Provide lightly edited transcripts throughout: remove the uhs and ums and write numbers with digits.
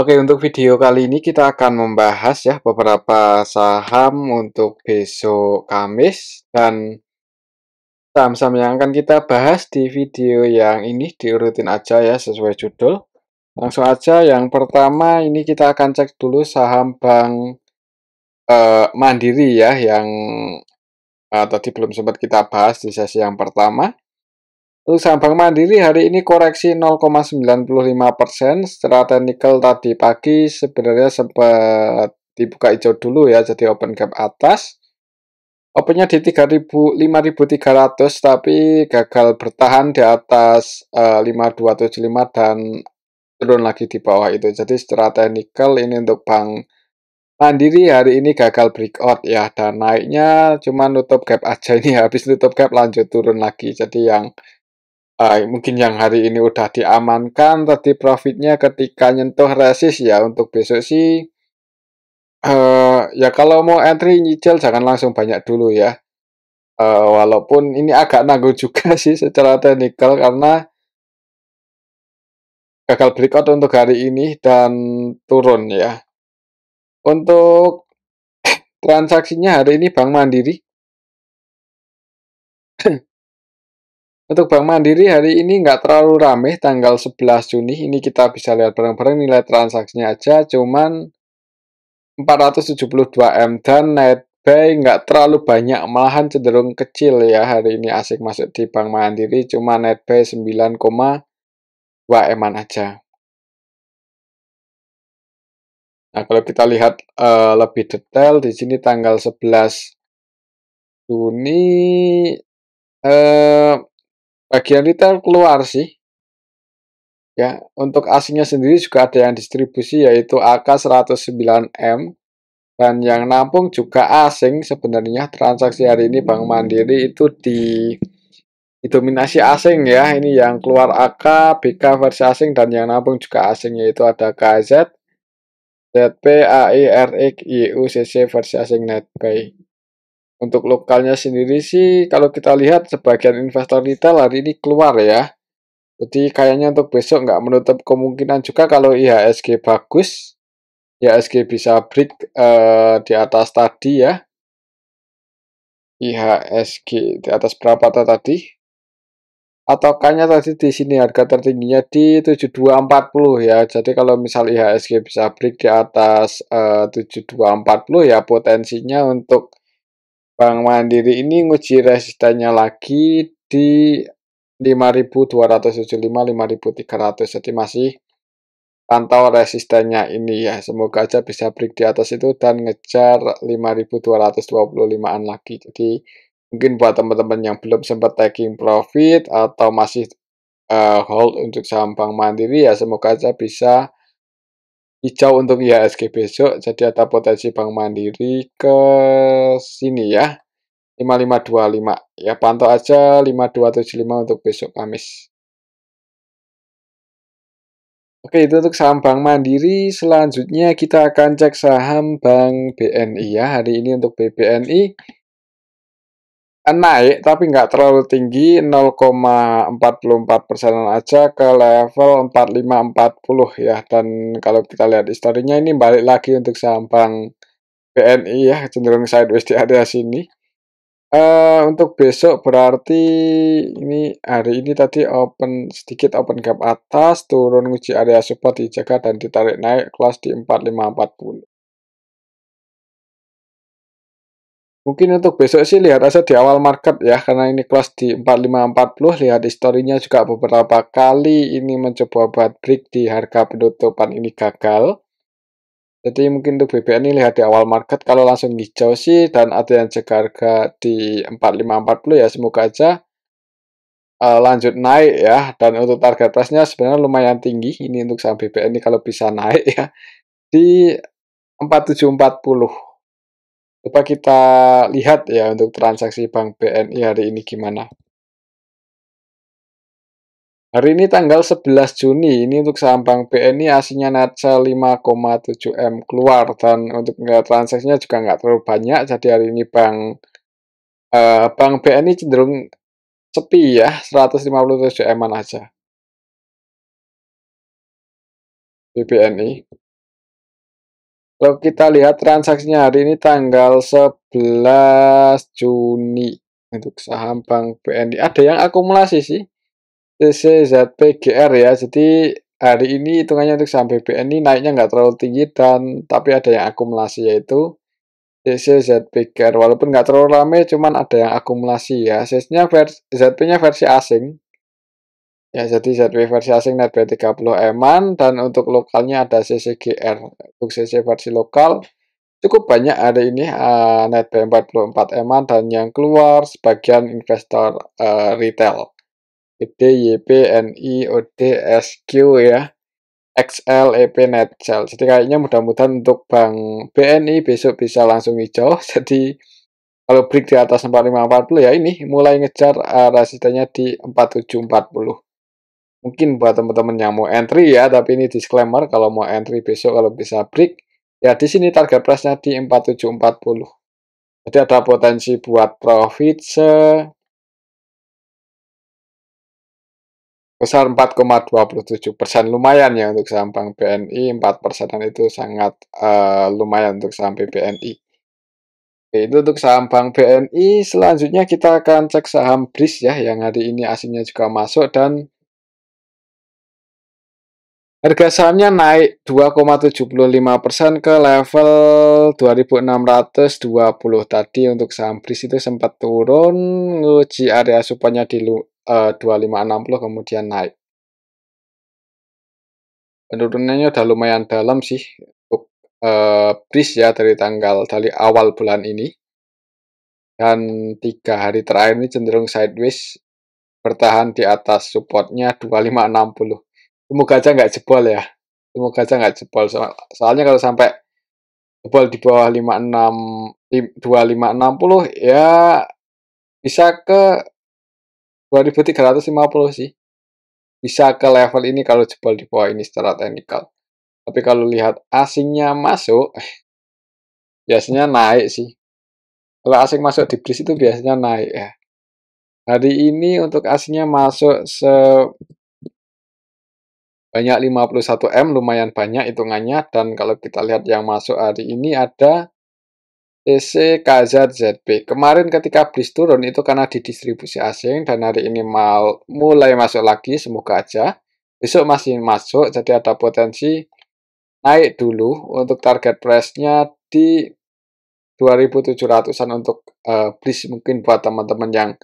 Oke, untuk video kali ini kita akan membahas ya beberapa saham untuk besok Kamis dan saham-saham yang akan kita bahas di video yang ini diurutin aja ya sesuai judul. Langsung aja yang pertama ini kita akan cek dulu saham Bank Mandiri ya yang tadi belum sempat kita bahas di sesi yang pertama. Untuk saham Bank Mandiri hari ini koreksi 0,95%. Secara teknikal tadi pagi sebenarnya sempat dibuka hijau dulu ya, jadi open gap atas. Opennya di 5.300 tapi gagal bertahan di atas 5.275 dan turun lagi di bawah itu. Jadi secara teknikal ini untuk Bank Mandiri hari ini gagal breakout ya, dan naiknya cuma nutup gap aja ini, habis nutup gap lanjut turun lagi. Jadi yang mungkin yang hari ini udah diamankan tadi profitnya ketika nyentuh resist ya. Untuk besok sih ya kalau mau entry nyicil jangan langsung banyak dulu ya. Walaupun ini agak nanggung juga sih secara teknikal karena gagal breakout untuk hari ini dan turun ya. Untuk transaksinya hari ini Bank Mandiri. Untuk Bank Mandiri hari ini nggak terlalu rame tanggal 11 Juni. Ini kita bisa lihat bareng-bareng nilai transaksinya aja cuman 472 M dan netbuy nggak terlalu banyak, malahan cenderung kecil ya hari ini asik masuk di Bank Mandiri, cuma netbuy 9,2 M-an aja. Nah, kalau kita lihat lebih detail di sini tanggal 11 Juni bagian retail keluar sih. Ya, untuk asingnya sendiri juga ada yang distribusi yaitu AK 109M dan yang nampung juga asing. Sebenarnya transaksi hari ini Bank Mandiri itu didominasi asing ya. Ini yang keluar AK, BK versi asing dan yang nampung juga asing yaitu ada KZ, ZP, AI, RX, IU, CC versi asing netbuy. Untuk lokalnya sendiri sih kalau kita lihat sebagian investor retail hari ini keluar ya. Jadi kayaknya untuk besok nggak menutup kemungkinan juga kalau IHSG bagus. IHSG bisa break di atas tadi ya. IHSG di atas berapa tadi? Patokannya tadi di sini harga tertingginya di 7240 ya. Jadi kalau misal IHSG bisa break di atas 7240 ya, potensinya untuk Bank Mandiri ini nguji resistennya lagi di 5.275 5.300. Jadi masih pantau resistennya ini ya. Semoga aja bisa break di atas itu dan ngejar 5.225-an lagi. Jadi mungkin buat teman-teman yang belum sempat taking profit atau masih hold untuk saham Bank Mandiri ya, semoga aja bisa hijau untuk IHSG besok. Jadi ada potensi Bank Mandiri ke sini ya, 5525 ya, pantau aja 5275 untuk besok Kamis. Oke, itu untuk saham Bank Mandiri. Selanjutnya kita akan cek saham Bank BNI ya. Hari ini untuk BNI naik tapi nggak terlalu tinggi, 0,44% aja ke level 4540 ya. Dan kalau kita lihat historinya ini balik lagi untuk saham Bank BNI ya, cenderung sideways di area sini. Untuk besok berarti ini hari ini tadi sedikit open gap atas, turun uji area support dijaga dan ditarik naik close di 4540. Mungkin untuk besok sih lihat aja di awal market ya, karena ini close di 4540, lihat historinya juga beberapa kali ini mencoba buat break di harga penutupan ini gagal. Jadi mungkin untuk BBN ini lihat di awal market, kalau langsung hijau sih dan ada yang jaga harga di 4540 ya, semoga aja lanjut naik ya. Dan untuk target price-nya sebenarnya lumayan tinggi ini untuk saham BBN ini kalau bisa naik ya di 4740. Coba kita lihat ya untuk transaksi Bank BNI hari ini gimana. Hari ini tanggal 11 Juni, ini untuk saham Bank BNI aslinya net sell 5,7 M keluar dan untuk nilai transaksinya juga nggak terlalu banyak. Jadi hari ini Bank BNI cenderung sepi ya, 157 M-an aja BBNI. Kalau kita lihat transaksinya hari ini tanggal 11 Juni untuk saham Bank BNI. Ada yang akumulasi sih. TCZPGR ya. Jadi hari ini hitungannya untuk saham BNI naiknya nggak terlalu tinggi dan tapi ada yang akumulasi yaitu TCZPGR. Walaupun nggak terlalu rame, cuman ada yang akumulasi ya. ZP-nya versi asing. Ya, jadi ZP versi asing netbuy 30 eman dan untuk lokalnya ada CCGR. Untuk CC versi lokal cukup banyak ada ini netbuy 44 eman dan yang keluar sebagian investor retail. BD, YP, NI, OD, SQ ya. XL, EP, Netcell. Jadi kayaknya mudah-mudahan untuk Bank BNI besok bisa langsung hijau. Jadi kalau break di atas 4540 ya ini mulai ngejar resistennya di 4740. Mungkin buat teman-teman yang mau entry ya, tapi ini disclaimer kalau mau entry besok kalau bisa break ya di sini target price-nya di 4740. Jadi ada potensi buat profit besar 4,27%. Lumayan ya untuk saham Bank BNI, 4%-an itu sangat lumayan untuk saham BNI. Oke, itu untuk saham Bank BNI. Selanjutnya kita akan cek saham BRIS ya, yang hari ini asingnya juga masuk dan harga sahamnya naik 2,75% ke level 2620 tadi. Untuk saham BRIS itu sempat turun, uji area supportnya di 2560 kemudian naik. Penurunannya udah lumayan dalam sih untuk BRIS ya dari awal bulan ini. Dan 3 hari terakhir ini cenderung sideways bertahan di atas supportnya 2560. Semoga aja nggak jebol ya. Semoga aja nggak jebol. Soalnya kalau sampai jebol di bawah 56 2560 ya bisa ke 2350 sih. Bisa ke level ini kalau jebol di bawah ini secara teknikal. Tapi kalau lihat asingnya masuk, biasanya naik sih. Kalau asing masuk di BRIS itu biasanya naik ya. Hari ini untuk asingnya masuk sebanyak 51M, lumayan banyak hitungannya. Dan kalau kita lihat yang masuk hari ini ada TCKZZB. Kemarin ketika BRIS turun itu karena didistribusi asing dan hari ini mulai masuk lagi, semoga aja. Besok masih masuk, jadi ada potensi naik dulu untuk target price-nya di 2700-an untuk BRIS. Mungkin buat teman-teman yang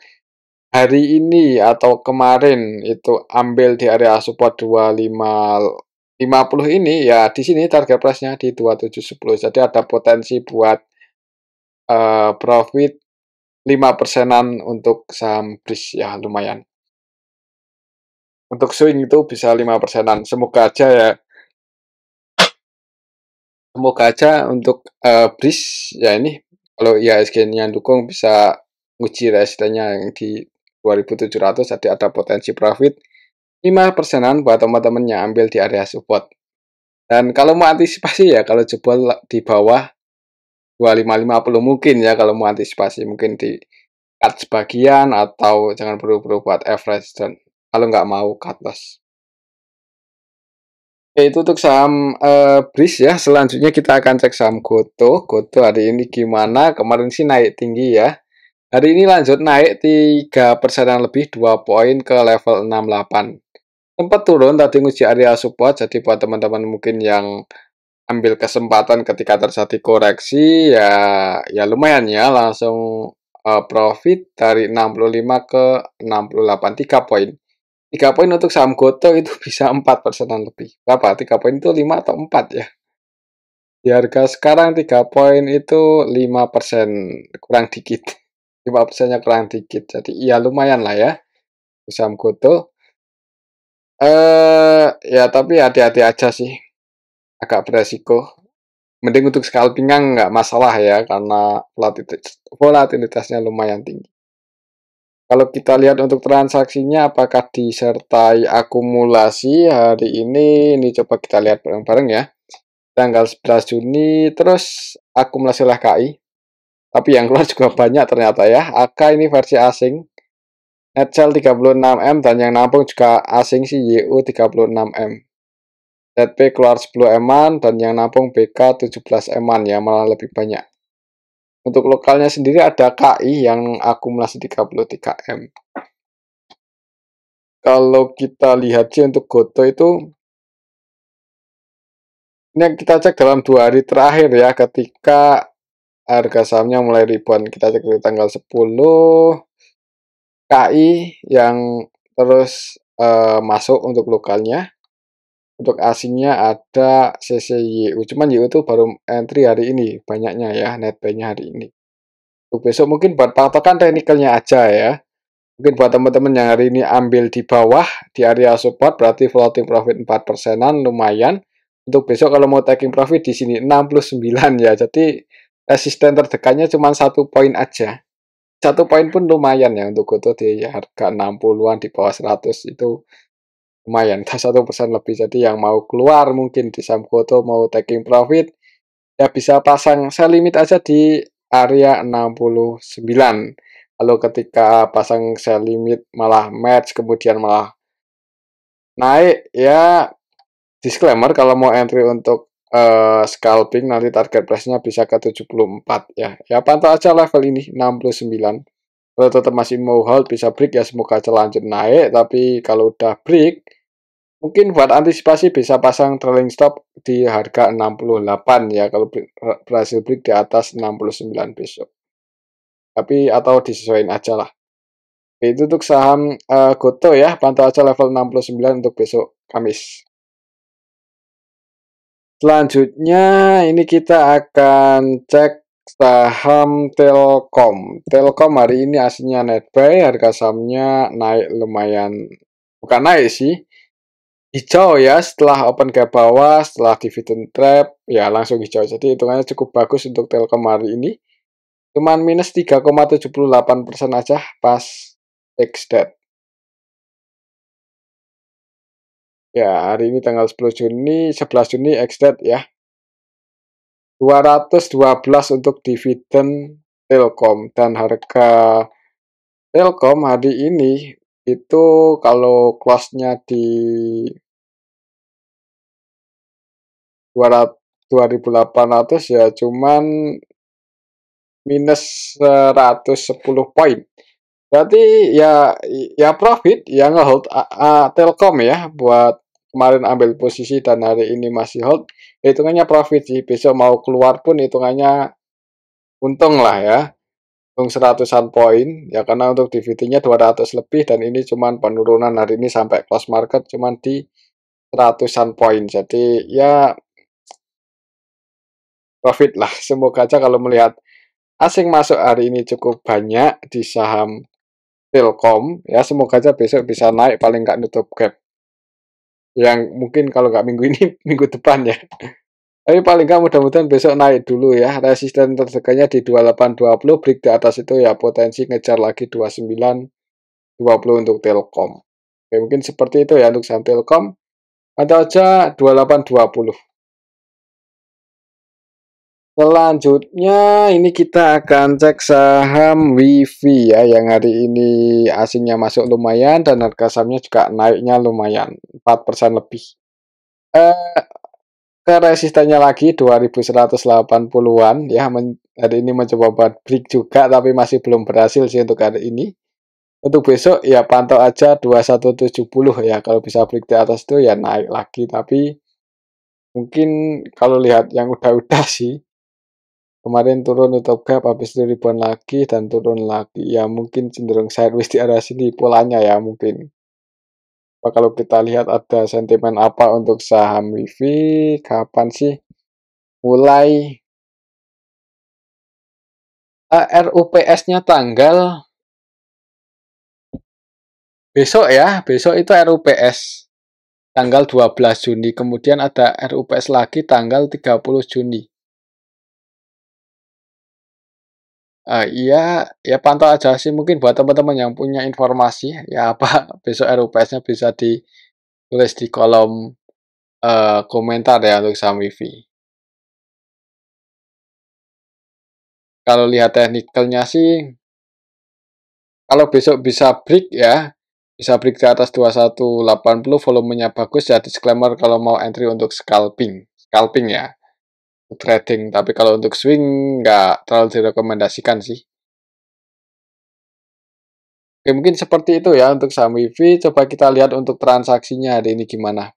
hari ini atau kemarin itu ambil di area support 2550 ini ya di sini target price-nya di 2710. Jadi ada potensi buat profit 5%-an untuk saham BRIS ya lumayan. Untuk swing itu bisa 5%-an. Semoga aja ya. Semoga aja untuk BRIS ya ini kalau IHSG-nya dukung bisa uji resistennya yang di 2700, jadi ada potensi profit 5%-an buat teman-teman yang ambil di area support. Dan kalau mau antisipasi ya kalau jebol di bawah 2550 mungkin ya kalau mau antisipasi mungkin di cut sebagian atau jangan buru-buru buat average dan kalau nggak mau cut loss. Oke, itu untuk saham BRIS ya. Selanjutnya kita akan cek saham GoTo. GoTo hari ini gimana? Kemarin sih naik tinggi ya. Hari ini lanjut naik 3%-an lebih, 2 poin ke level 68. Sempat turun tadi nguji area support, jadi buat teman-teman mungkin yang ambil kesempatan ketika terjadi koreksi ya lumayan ya langsung profit dari 65 ke 68, 3 poin. 3 poin untuk saham GoTo itu bisa 4%-an lebih. Berapa? 3 poin itu 5 atau 4 ya? Di harga sekarang 3 poin itu 5%, kurang dikit. 5%-nya kurang dikit. Jadi ya lumayan lah ya. Saham GoTo. Ya tapi hati-hati aja sih. Agak beresiko. Mending untuk scalping-nya nggak masalah ya karena volatilitasnya lumayan tinggi. Kalau kita lihat untuk transaksinya apakah disertai akumulasi hari ini coba kita lihat bareng-bareng ya. Tanggal 11 Juni terus akumulasi oleh KI. Tapi yang keluar juga banyak ternyata ya. AK ini versi asing. Netcell 36M dan yang nampung juga asing sih YU 36M. ZP keluar 10 eman dan yang nampung BK 17 eman ya, malah lebih banyak. Untuk lokalnya sendiri ada KI yang akumulasi 33 M. Kalau kita lihat sih untuk Goto itu, ini kita cek dalam 2 hari terakhir ya, ketika harga sahamnya mulai ribuan. Kita cek di tanggal 10, KI yang terus masuk untuk lokalnya. Untuk asingnya ada CCYU, cuman YU itu baru entry hari ini, banyaknya ya, net buy-nya hari ini. Untuk besok mungkin buat patokan teknikalnya aja ya. Mungkin buat teman-teman yang hari ini ambil di bawah, di area support, berarti floating profit 4%-an, lumayan. Untuk besok kalau mau taking profit di sini 69 ya, jadi resisten terdekatnya cuma 1 poin aja. 1 poin pun lumayan ya untuk Goto di harga 60-an di bawah 100 itu lumayan, 1% lebih. Jadi yang mau keluar mungkin di saham Goto mau taking profit, ya bisa pasang sell limit aja di area 69. Lalu ketika pasang sell limit malah match, kemudian malah naik, ya disclaimer kalau mau entry untuk scalping nanti target price-nya bisa ke 74 ya. Ya pantau aja level ini 69. Kalau tetap masih mau hold bisa break ya, semoga aja lanjut naik, tapi kalau udah break mungkin buat antisipasi bisa pasang trailing stop di harga 68 ya, kalau berhasil break di atas 69 besok. Tapi atau disesuaikan aja lah. Itu untuk saham Goto ya, pantau aja level 69 untuk besok Kamis. Selanjutnya ini kita akan cek saham Telkom. Telkom hari ini aslinya net buy, harga sahamnya naik lumayan, bukan naik sih, hijau ya, setelah open gap bawah, setelah dividend trap, ya langsung hijau. Jadi hitungannya cukup bagus untuk Telkom hari ini. Cuman minus 3,78% aja pas ex-date. Ya, hari ini tanggal 10 Juni, 11 Juni ex-date ya. 212 untuk dividen Telkom, dan harga Telkom hari ini itu kalau close-nya di 2.800 ya cuman minus 110 poin. Berarti ya profit yang ngehold Telkom ya, buat kemarin ambil posisi dan hari ini masih hold, hitungannya profit sih. Besok mau keluar pun hitungannya untung lah ya. Untung 100-an poin ya, karena untuk dividennya 200 lebih dan ini cuman penurunan hari ini sampai close market cuman di 100-an poin. Jadi ya profit lah. Semoga aja kalau melihat asing masuk hari ini cukup banyak di saham Telkom ya, semoga aja besok bisa naik paling nggak nutup gap yang mungkin kalau nggak minggu ini minggu depan ya, tapi paling nggak mudah-mudahan besok naik dulu ya. Resisten terdekatnya di 2820, break di atas itu ya potensi ngejar lagi 2920 untuk Telkom. Oke, mungkin seperti itu ya untuk saham Telkom. Ada aja 2820. Selanjutnya ini kita akan cek saham WiFi ya, yang hari ini asingnya masuk lumayan dan harga sahamnya juga naiknya lumayan 4% lebih. Ke resistennya lagi 2180-an ya, hari ini mencoba buat break juga tapi masih belum berhasil sih untuk hari ini. Untuk besok ya pantau aja 2170 ya, kalau bisa break di atas itu ya naik lagi, tapi mungkin kalau lihat yang udah sih kemarin turun nutup gap, habis itu ribuan lagi dan turun lagi. Ya mungkin cenderung sideways di arah sini polanya ya mungkin. Kalau kita lihat ada sentimen apa untuk saham WiFi, kapan sih mulai RUPS-nya tanggal besok ya, besok itu RUPS tanggal 12 Juni, kemudian ada RUPS lagi tanggal 30 Juni. Iya, ya pantau aja sih, mungkin buat teman-teman yang punya informasi ya apa besok RUPS-nya bisa ditulis di kolom komentar ya untuk saham WiFi. Kalau lihat teknikalnya sih, kalau besok bisa break ya, Bisa break di atas 2180, volumenya bagus ya. Disclaimer kalau mau entry untuk scalping ya, trading. Tapi kalau untuk swing nggak terlalu direkomendasikan sih. Oke, mungkin seperti itu ya untuk saham WIFI. Coba kita lihat untuk transaksinya hari ini gimana.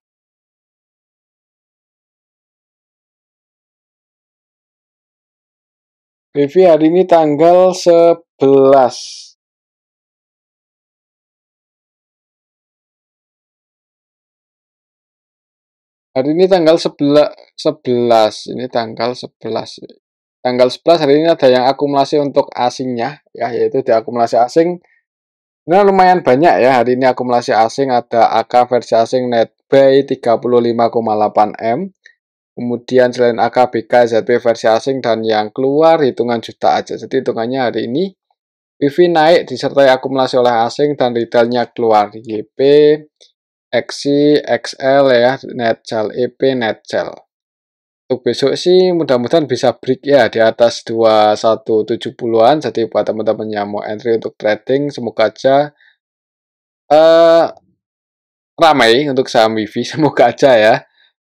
WIFI hari ini tanggal 11. Hari ini tanggal 11. Ini tanggal 11. Tanggal 11 hari ini ada yang akumulasi untuk asingnya ya, yaitu di akumulasi asing. Nah, lumayan banyak ya hari ini akumulasi asing. Ada AK versi asing netbuy 35,8 M. Kemudian selain AK BK ZB versi asing dan yang keluar hitungan juta aja. Jadi hitungannya hari ini WIFI naik disertai akumulasi oleh asing dan retailnya keluar. YP, XI, XL ya, Netcel, EP, Netcel. Untuk besok sih mudah-mudahan bisa break ya di atas 2170-an. Jadi buat teman-teman yang mau entry untuk trading, semoga aja ramai untuk saham WIFI, semoga aja ya.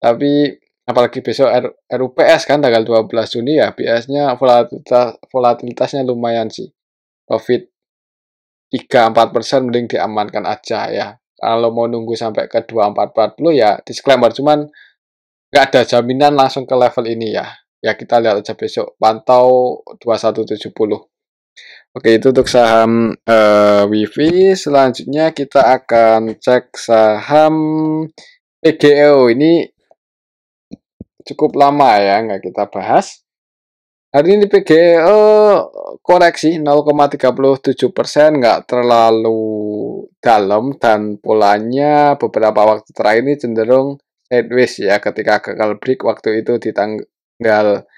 Tapi apalagi besok RUPS kan tanggal 12 Juni ya, biasanya volatilitasnya lumayan sih. Profit 3-4% mending diamankan aja ya. Kalau mau nunggu sampai ke 2440 ya disclaimer, cuman nggak ada jaminan langsung ke level ini ya. Ya kita lihat aja besok, pantau 2170. Oke, itu untuk saham WIFI. Selanjutnya kita akan cek saham PGEO. Ini cukup lama ya nggak kita bahas. Hari ini PGEO koreksi 0,37%, nggak terlalu dalam dan polanya beberapa waktu terakhir ini cenderung sideways ya. Ketika gagal break waktu itu di tanggal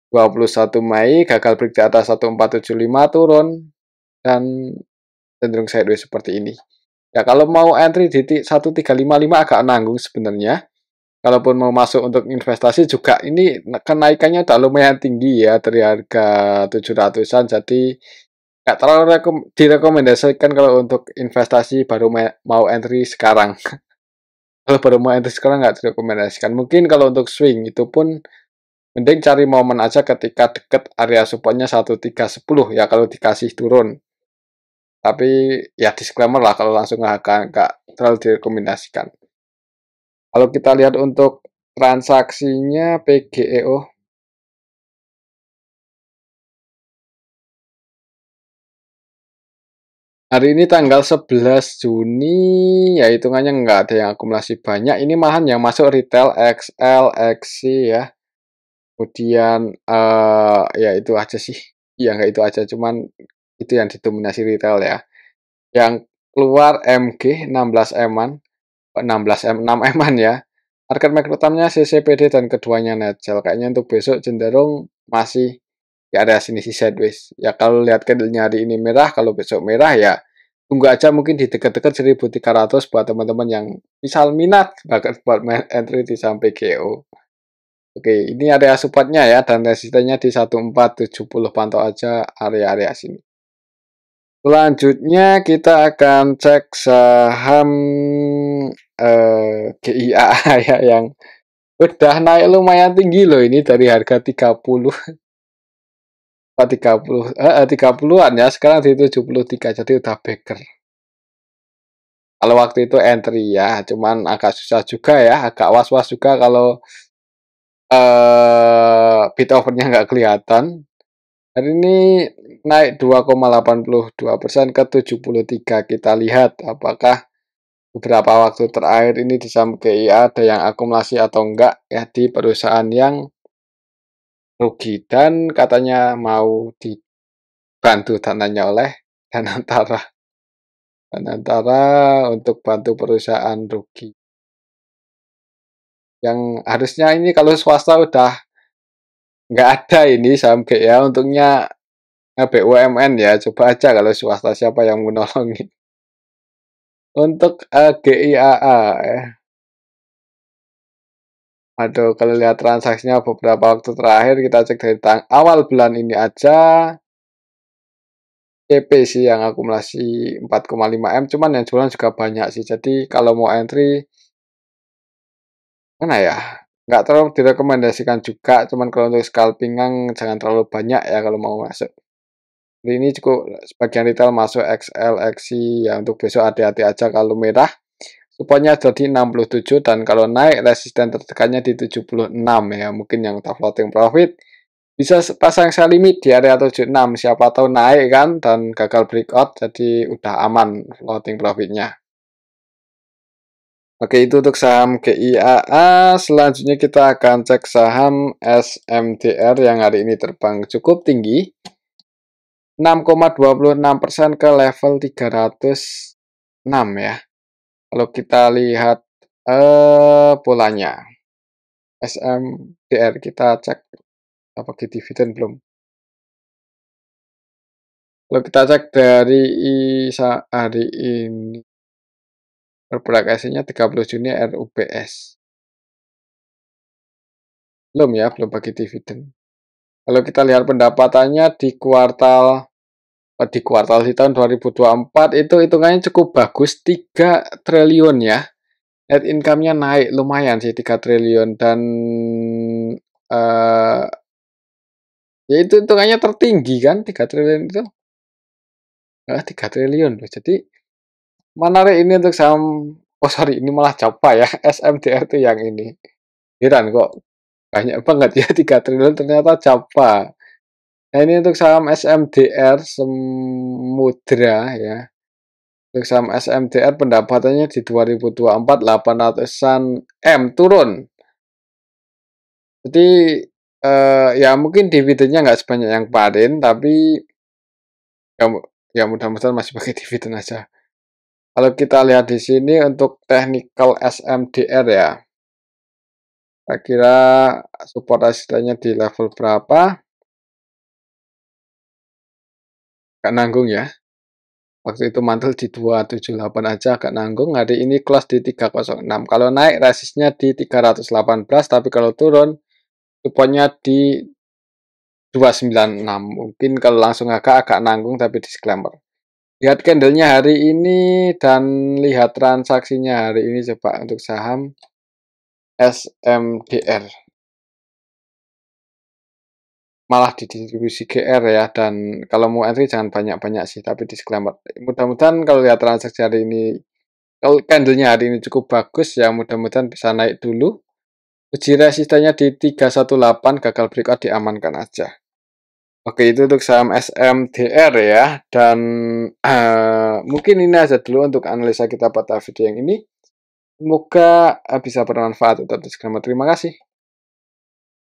21 Mei, gagal break di atas 1475 turun dan cenderung sideways seperti ini. Ya kalau mau entry di 1355 agak nanggung sebenarnya. Kalaupun mau masuk untuk investasi juga ini kenaikannya udah lumayan tinggi ya dari harga 700-an, jadi nggak terlalu direkomendasikan kalau untuk investasi baru mau entry sekarang. Kalau baru mau entry sekarang nggak direkomendasikan. Mungkin kalau untuk swing itu pun mending cari momen aja ketika deket area supportnya 1310 ya kalau dikasih turun. Tapi ya disclaimer lah kalau langsung nggak terlalu direkomendasikan. Kalau kita lihat untuk transaksinya PGEO, hari ini tanggal 11 Juni, ya hitungannya nggak ada yang akumulasi banyak. Ini malahan yang masuk retail XL, XC ya. Kemudian ya itu aja sih. Ya nggak itu aja, cuman itu yang didominasi retail ya. Yang keluar MG 16 M-an, 16 M, 6 M-an ya. Market makrotamnya CCPD dan keduanya Netcel. Kayaknya untuk besok cenderung masih di area sini sih sideways. Ya kalau lihat candlenya hari ini merah, kalau besok merah ya tunggu aja mungkin di dekat-dekat 1300 buat teman-teman yang misal minat bahkan buat main entry di sampai GO. Oke, ini area supportnya ya dan resistennya di 1470, pantau aja area-area sini. Selanjutnya kita akan cek saham GIAA ya yang udah naik lumayan tinggi loh ini dari harga 30 30-an ya, sekarang di 73, jadi udah backer. Kalau waktu itu entry ya, cuman agak susah juga ya, agak was-was juga kalau bid overnya nggak kelihatan. Hari ini naik 2,82% ke 73. Kita lihat apakah beberapa waktu terakhir ini di saham GIA ada yang akumulasi atau enggak ya di perusahaan yang rugi dan katanya mau dibantu dananya oleh Danantara. Danantara untuk bantu perusahaan rugi. Yang harusnya ini kalau swasta udah nggak ada ini saham GIA, untungnya BUMN ya. Coba aja kalau swasta siapa yang mau nolongin. Untuk GIAA ya. Aduh, kalau lihat transaksinya beberapa waktu terakhir kita cek dari awal bulan ini aja CP sih yang akumulasi 4,5 M, cuman yang jualan juga banyak sih. Jadi kalau mau entry, mana ya? Nggak terlalu direkomendasikan juga, cuman kalau untuk scalping jangan terlalu banyak ya kalau mau masuk. Jadi ini cukup sebagian retail masuk XL, XC ya, untuk besok hati-hati aja kalau merah. Supportnya jadi 67 dan kalau naik resisten tertekannya di 76 ya. Mungkin yang udah floating profit bisa pasang sell limit di area 76, siapa tahu naik kan dan gagal breakout, jadi udah aman floating profitnya. Oke, itu untuk saham GIAA. Selanjutnya kita akan cek saham SMDR yang hari ini terbang cukup tinggi, 6,26% ke level 306 ya. Kalau kita lihat polanya SMDR, kita cek apa dividen belum. Kalau kita cek dari hari ini, perberakasinya 30 Juni RUPS. Belum ya, belum bagi dividen. Kalau kita lihat pendapatannya di kuartal di tahun 2024 itu hitungannya cukup bagus, 3 triliun ya. Net income-nya naik lumayan sih 3 triliun dan ya itu hitungannya tertinggi kan 3 triliun itu. 3 triliun loh. Jadi menarik ini untuk saham, oh sorry ini malah Japa ya, SMDR itu yang ini. Heran kok banyak banget ya 3 triliun ternyata Japa. Nah ini untuk saham SMDR Samudra ya. Untuk saham SMDR pendapatannya di 2024 800-an M turun. Jadi ya mungkin dividennya nggak sebanyak yang kemarin, tapi ya, ya mudah-mudahan masih pakai dividen aja. Kalau kita lihat di sini untuk technical SMDR ya, kira-kira support resistennya di level berapa? Gak nanggung ya. Waktu itu mantul di 278 aja agak nanggung. Hari ini close di 306. Kalau naik resistnya di 318, tapi kalau turun supportnya di 296. Mungkin kalau langsung agak nanggung tapi disclaimer. Lihat candlenya hari ini dan lihat transaksinya hari ini coba untuk saham SMDR. Malah di distribusi GR ya, dan kalau mau entry jangan banyak-banyak sih, tapi disclaimer. Mudah-mudahan kalau lihat transaksi hari ini, kalau candlenya hari ini cukup bagus ya, mudah-mudahan bisa naik dulu. Uji resistennya di 318, gagal breakout diamankan aja. Oke, itu untuk saham SMDR ya, dan mungkin ini aja dulu untuk analisa kita pada video yang ini. Semoga bisa bermanfaat untuk disclaimer. Terima kasih.